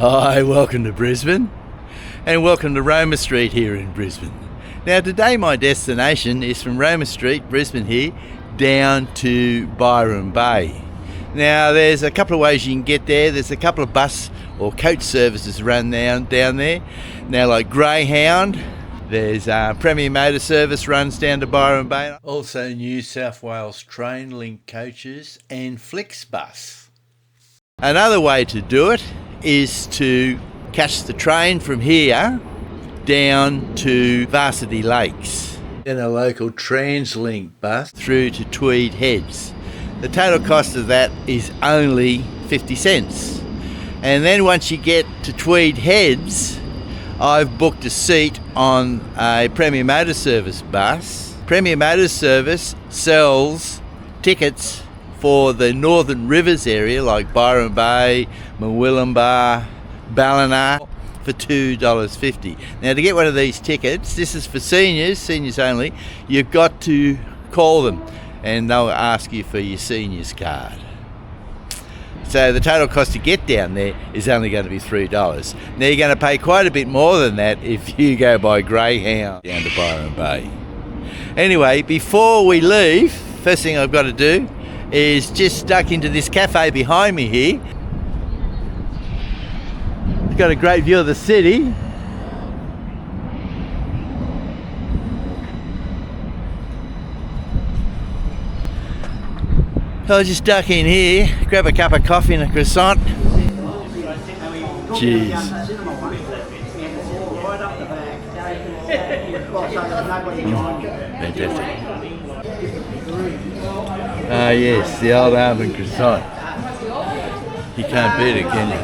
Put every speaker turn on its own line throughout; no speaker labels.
Hi, welcome to Brisbane and welcome to Roma Street here in Brisbane. Now today my destination is from Roma Street, Brisbane here, down to Byron Bay. Now there's a couple of ways you can get there. There's a couple of bus or coach services run down there. Now like Greyhound, there's Premier Motor Service runs down to Byron Bay. Also New South Wales Train Link coaches and Flixbus. Another way to do it is to catch the train from here down to Varsity Lakes, then a local TransLink bus through to Tweed Heads. The total cost of that is only 50 cents. And then once you get to Tweed Heads, I've booked a seat on a Premier Motor Service bus. Premier Motor Service sells tickets for the Northern Rivers area like Byron Bay, Murwillumbah, Ballina for $2.50. Now to get one of these tickets, this is for seniors only, you've got to call them and they'll ask you for your seniors card. So the total cost to get down there is only going to be $3. Now you're going to pay quite a bit more than that if you go by Greyhound down to Byron Bay. Anyway, before we leave, first thing I've got to do is just duck into this cafe behind me here. It's got a great view of the city. So I'll just duck in here, grab a cup of coffee and a croissant. Cheers. Fantastic. Ah yes, the old almond croissant. You can't beat it, can you?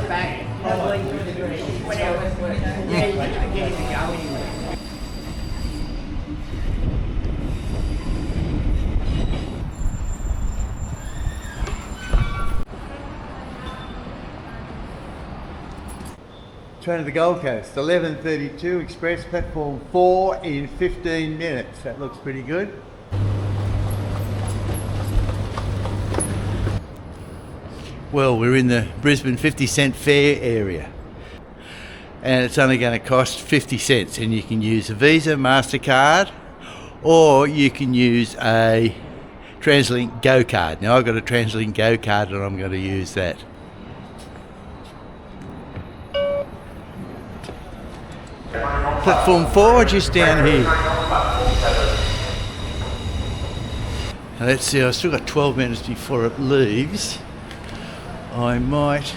Train to the Gold Coast, 11:32 express, platform 4 in 15 minutes. That looks pretty good. Well, we're in the Brisbane 50-cent fare area and it's only going to cost 50 cents, and you can use a Visa, MasterCard, or you can use a TransLink Go card. Now I've got a TransLink Go card and I'm going to use that. Platform 4 just down here. Now let's see, I've still got 12 minutes before it leaves. I might,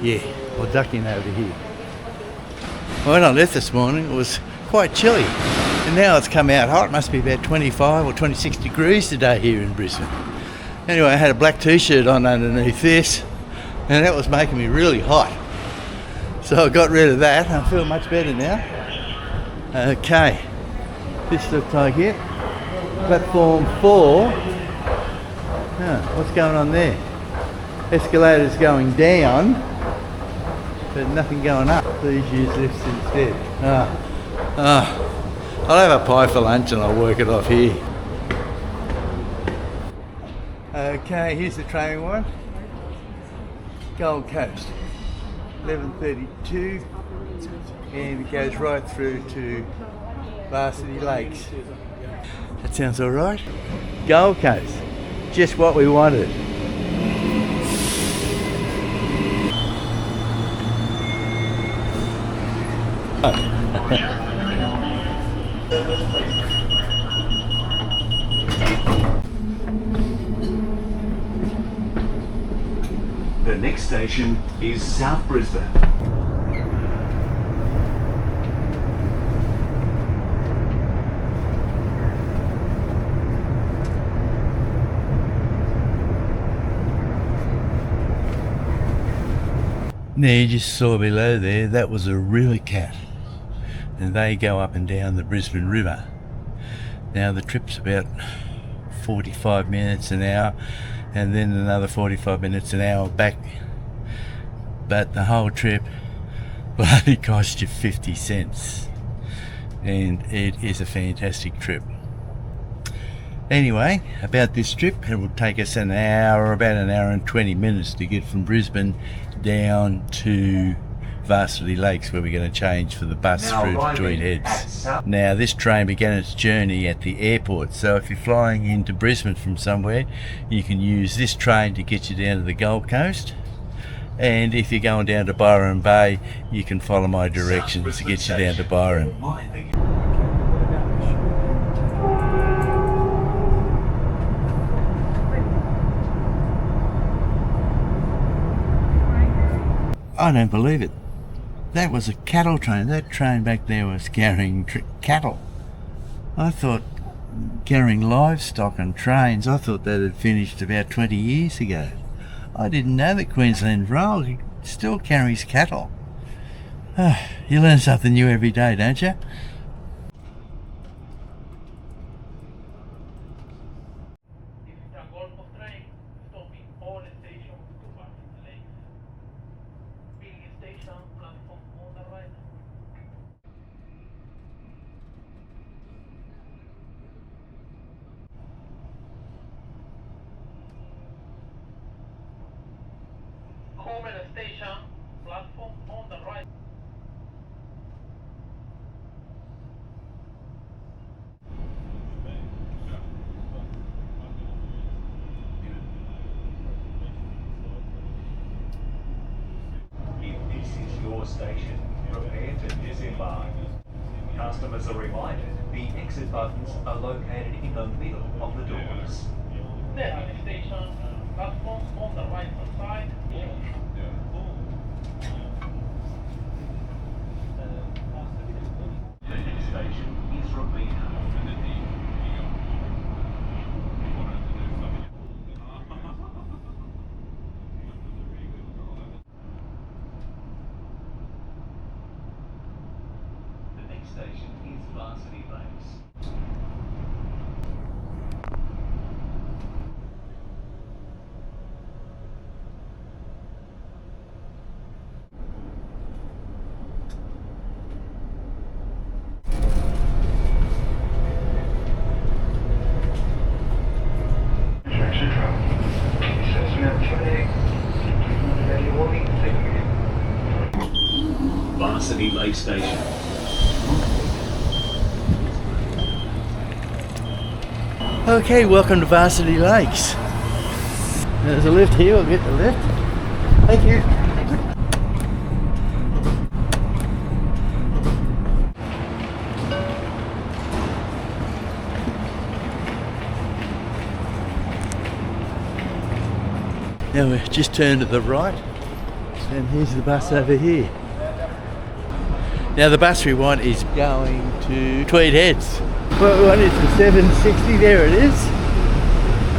I'll duck in over here. When I left this morning it was quite chilly and now it's come out hot. It must be about 25 or 26 degrees today here in Brisbane. Anyway, I had a black t-shirt on underneath this and that was making me really hot. So I got rid of that. I feel much better now. Okay, this looks like it. Platform 4. What's going on there? Escalators going down, but nothing going up. Please use lifts instead. I'll have a pie for lunch and I'll work it off here. Okay, here's the train one. Gold Coast, 11:32, and it goes right through to Varsity Lakes. That sounds all right. Gold Coast, just what we wanted.
The next station is South Brisbane.
Now you just saw below there, that was a river cat and they go up and down the Brisbane River. Now the trip's about 45 minutes an hour and then another 45 minutes an hour back, but the whole trip bloody cost you 50 cents and it is a fantastic trip. Anyway, about this trip, it will take us about an hour and 20 minutes to get from Brisbane down to Varsity Lakes, where we're going to change for the bus
Now
through to
arriving
Tweed
at
Heads.
South-
Now this train began its journey at the airport, so if you're flying into Brisbane from somewhere, you can use this train to get you down to the Gold Coast, and if you're going down to Byron Bay, you can follow my directions to get you down to Byron. I don't believe it. That was a cattle train. That train back there was carrying cattle. I thought carrying livestock and trains, I thought that had finished about 20 years ago. I didn't know that Queensland Rail still carries cattle. You learn something new every day, don't you?
Coolangatta Station, platform on the right.
If this is your station, prepare to disembark. Customers are reminded the exit buttons are located in the middle of the doors.
There is station, platform on the right hand side.
The next station is Roma. The next station is Varsity Lakes. Varsity Lake Station.
Okay, welcome to Varsity Lakes. There's a lift here, we'll get the lift. Thank you. Now we've just turned to the right, and here's the bus over here. Now the bus we want is going to Tweed Heads. Well, we want is the 760, there it is.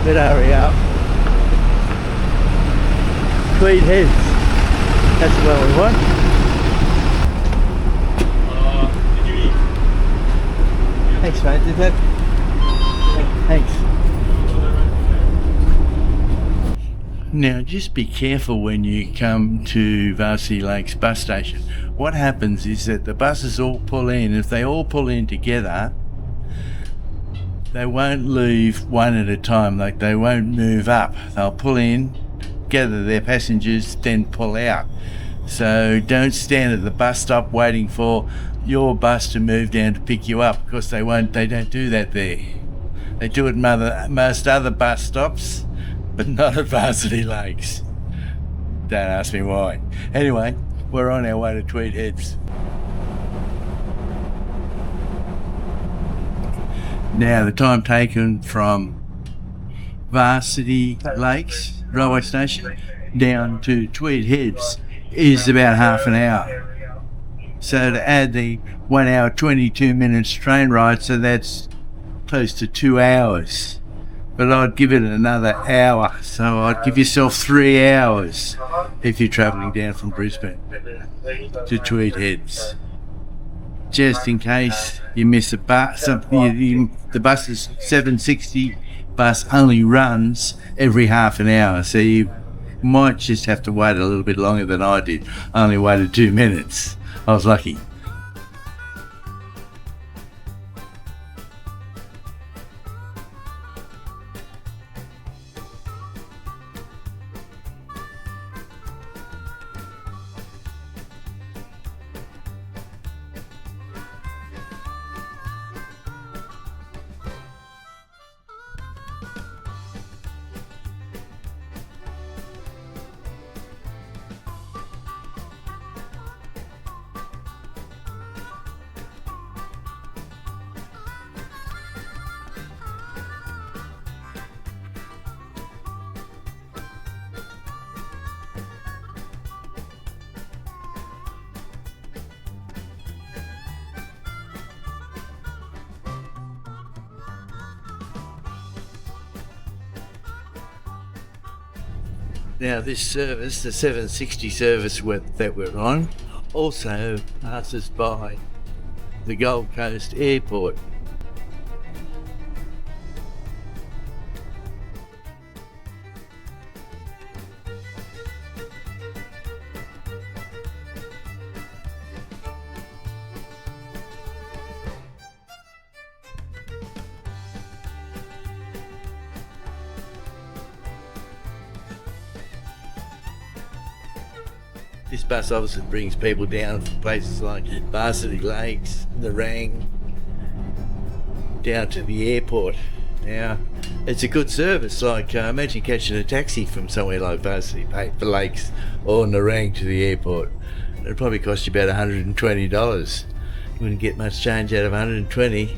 Better hurry up. Tweed Heads. That's the one we want. Thanks mate, did that? Thanks. Now just be careful when you come to Varsity Lakes bus station. What happens is that the buses all pull in. If they all pull in together, they won't leave one at a time, like they won't move up. They'll pull in, gather their passengers, then pull out. So don't stand at the bus stop waiting for your bus to move down to pick you up, because they don't do that there. They do it at most other bus stops, but not at Varsity Lakes. Don't ask me why. Anyway, we're on our way to Tweed Heads. Now the time taken from Varsity Lakes railway station down to Tweed Heads is about half an hour. So to add the 1 hour 22 minutes train ride, so that's close to 2 hours. But I'd give it another hour, so I'd give yourself 3 hours if you're travelling down from Brisbane to Tweed Heads. Just in case you miss a bus, the bus 760 bus only runs every half an hour, so you might just have to wait a little bit longer than I did. I only waited 2 minutes. I was lucky. Now this service, the 760 service that we're on, also passes by the Gold Coast Airport. This bus obviously brings people down from places like Varsity Lakes, Nerang, down to the airport. Now, it's a good service. Like, imagine catching a taxi from somewhere like Varsity Lakes or Nerang to the airport. It'd probably cost you about $120. You wouldn't get much change out of $120.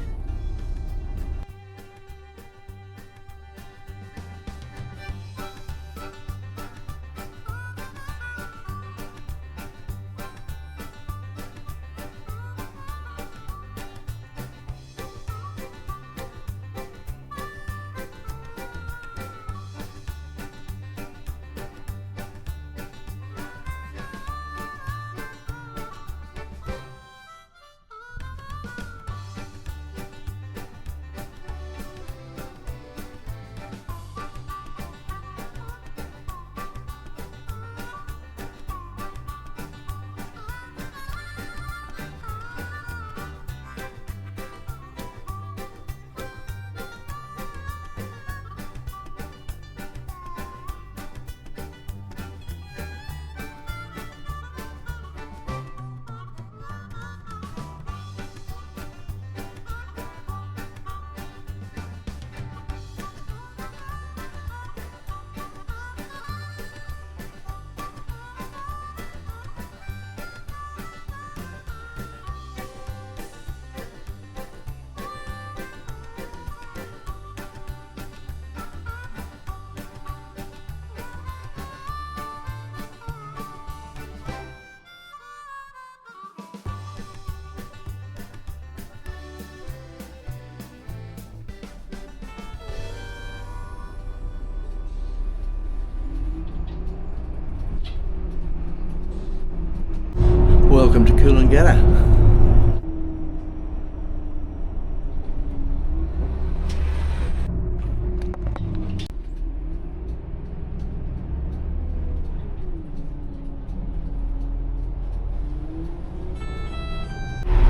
Welcome to Coolangatta.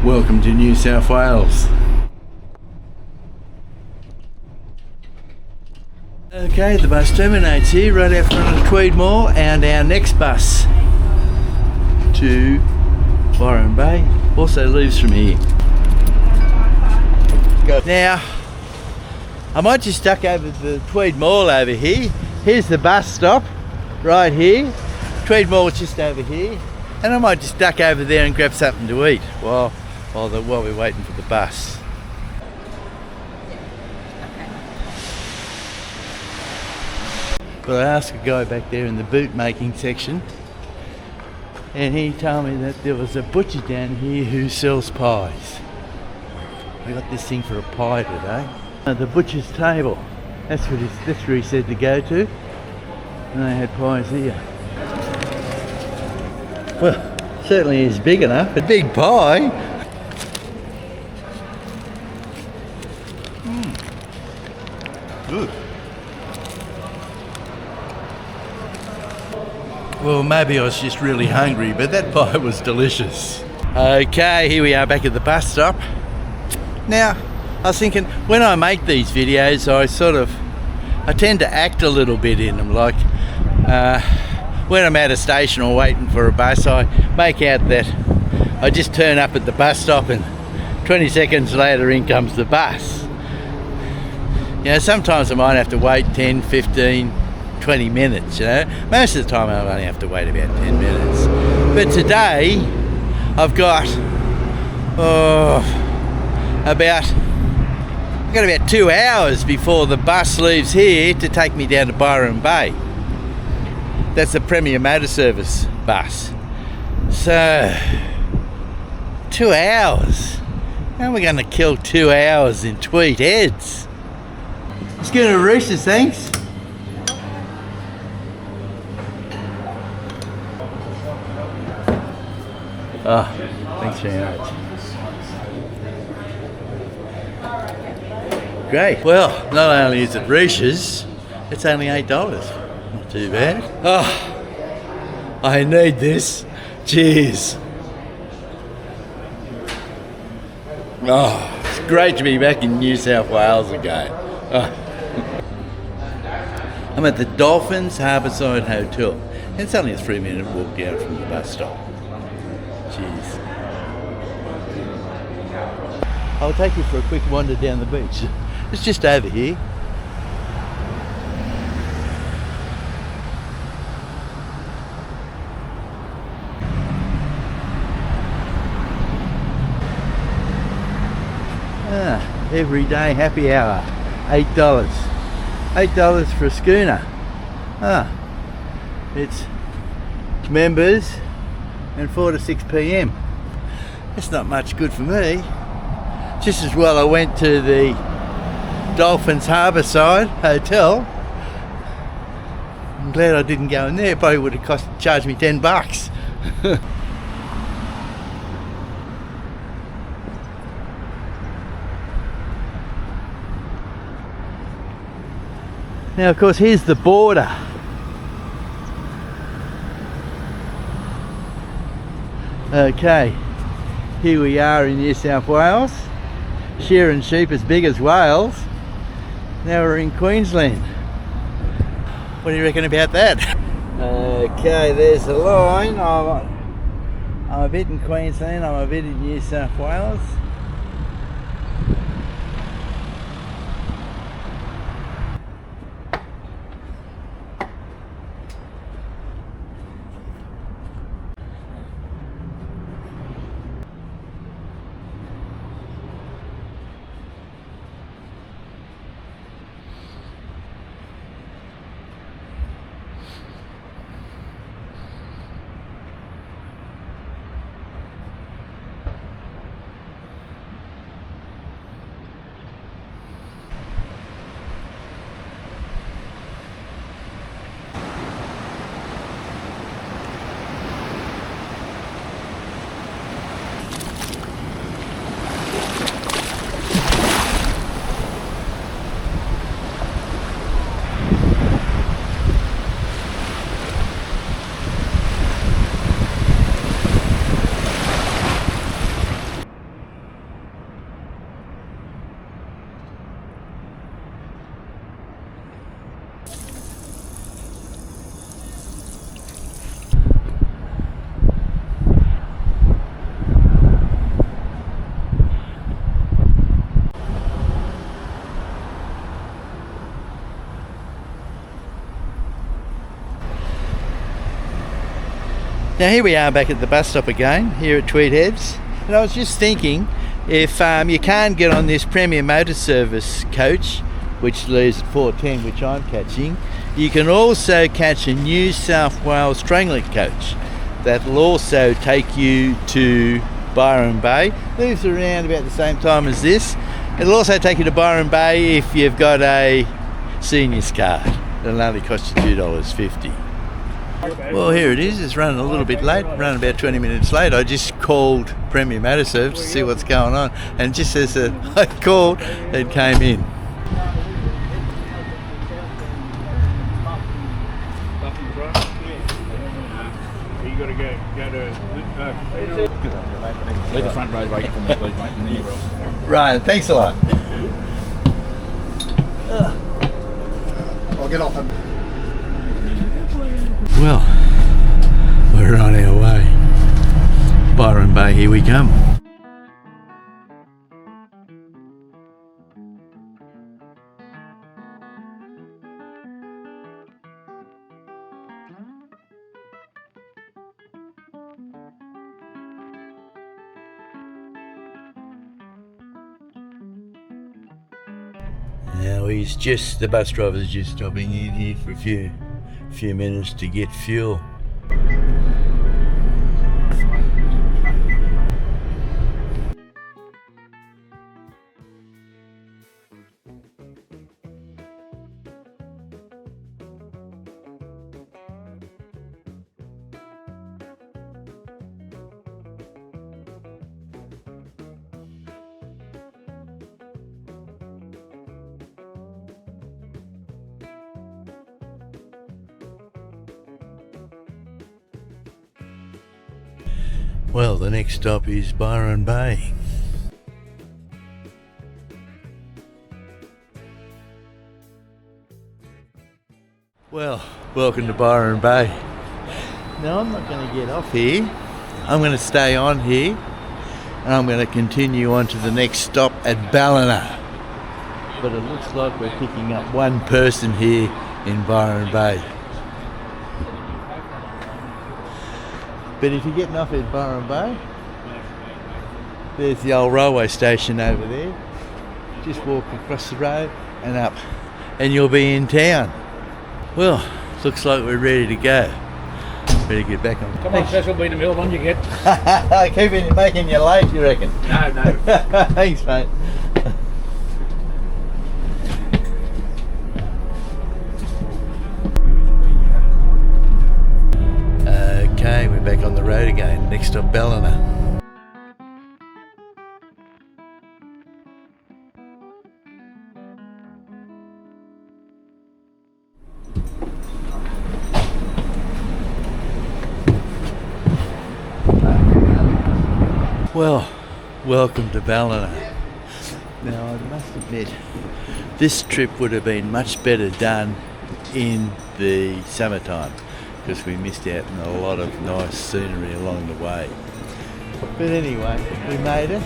Welcome to New South Wales. Okay, the bus terminates here right out front of the Tweed Mall, and our next bus to Byron Bay also leaves from here. Now, I might just duck over the Tweed Mall over here. Here's the bus stop right here. Tweed Mall's just over here, and I might just duck over there and grab something to eat while we're waiting for the bus. But I asked a guy back there in the boot making section, and he told me that there was a butcher down here who sells pies. I got this thing for a pie today. The butcher's table. That's where he said to go to. And they had pies here. Well, certainly is big enough. A big pie. Good. Well, maybe I was just really hungry, but that pie was delicious. Okay, here we are back at the bus stop. Now, I was thinking, when I make these videos, I tend to act a little bit in them. Like, when I'm at a station or waiting for a bus, I make out that I just turn up at the bus stop and 20 seconds later in comes the bus. You know, sometimes I might have to wait 10, 15, 20 minutes, you know. Most of the time I only have to wait about 10 minutes. But today I've got about 2 hours before the bus leaves here to take me down to Byron Bay. That's the Premier Motor Service bus. So 2 hours. How are we going to kill 2 hours in Tweed Heads? Let's go to Roosters, thanks. Oh, thanks very much. Great. Well, not only is it Reese's, it's only $8. Not too bad. Oh, I need this. Cheers. Oh, it's great to be back in New South Wales again. Oh. I'm at the Dolphins Harbourside Hotel. And it's only a 3-minute walk down from the bus stop. Cheers. I'll take you for a quick wander down the beach. It's just over here. Everyday happy hour, $8. $8 for a schooner. It's members and 4 to 6 p.m. That's not much good for me. Just as well I went to the Dolphins Harbourside Hotel. I'm glad I didn't go in there. It probably would have charged me $10. Now, of course, here's the border. Okay, here we are in New South Wales, shearing sheep as big as Wales. Now we're in Queensland. What do you reckon about that? Okay, there's the line. I'm a bit in Queensland, I'm a bit in New South Wales. Now here we are back at the bus stop again, here at Tweed Heads. And I was just thinking, if you can't get on this Premier Motor Service coach, which leaves at 4:10, which I'm catching, you can also catch a New South Wales Trainlet coach that will also take you to Byron Bay. Leaves around about the same time as this. It'll also take you to Byron Bay if you've got a seniors card. It'll only cost you $2.50. Well, here it is. It's running a little bit late, running about 20 minutes late. I just called Premier Motor Service to see what's going on, and just as I called, it came in.
You got to go to leave the front row waiting for me, please, mate, and then you will.
Right, thanks a lot.
I'll get off him.
Well, we're on our way. Byron Bay, here we come. Now the bus driver's just stopping in here for a few minutes to get fuel. Well, the next stop is Byron Bay. Well, welcome to Byron Bay. Now I'm not going to get off here. I'm going to stay on here and I'm going to continue on to the next stop at Ballina. But it looks like we're picking up one person here in Byron Bay. But if you're getting off at Byron Bay, there's the old railway station over there. Just walk across the road and up and you'll be in town. Well, looks like we're ready to go. Better get back on.
Come on, this will be the middle one you get.
Keeping making you late, you reckon?
No.
Thanks, mate. Okay, we're back on the road again. Next stop, Ballina. Well, welcome to Ballina. Now I must admit, this trip would have been much better done in the summertime because we missed out on a lot of nice scenery along the way. But anyway, we made it.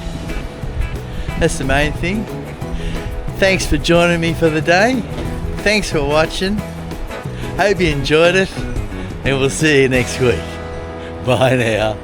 That's the main thing. Thanks for joining me for the day. Thanks for watching. Hope you enjoyed it and we'll see you next week. Bye now.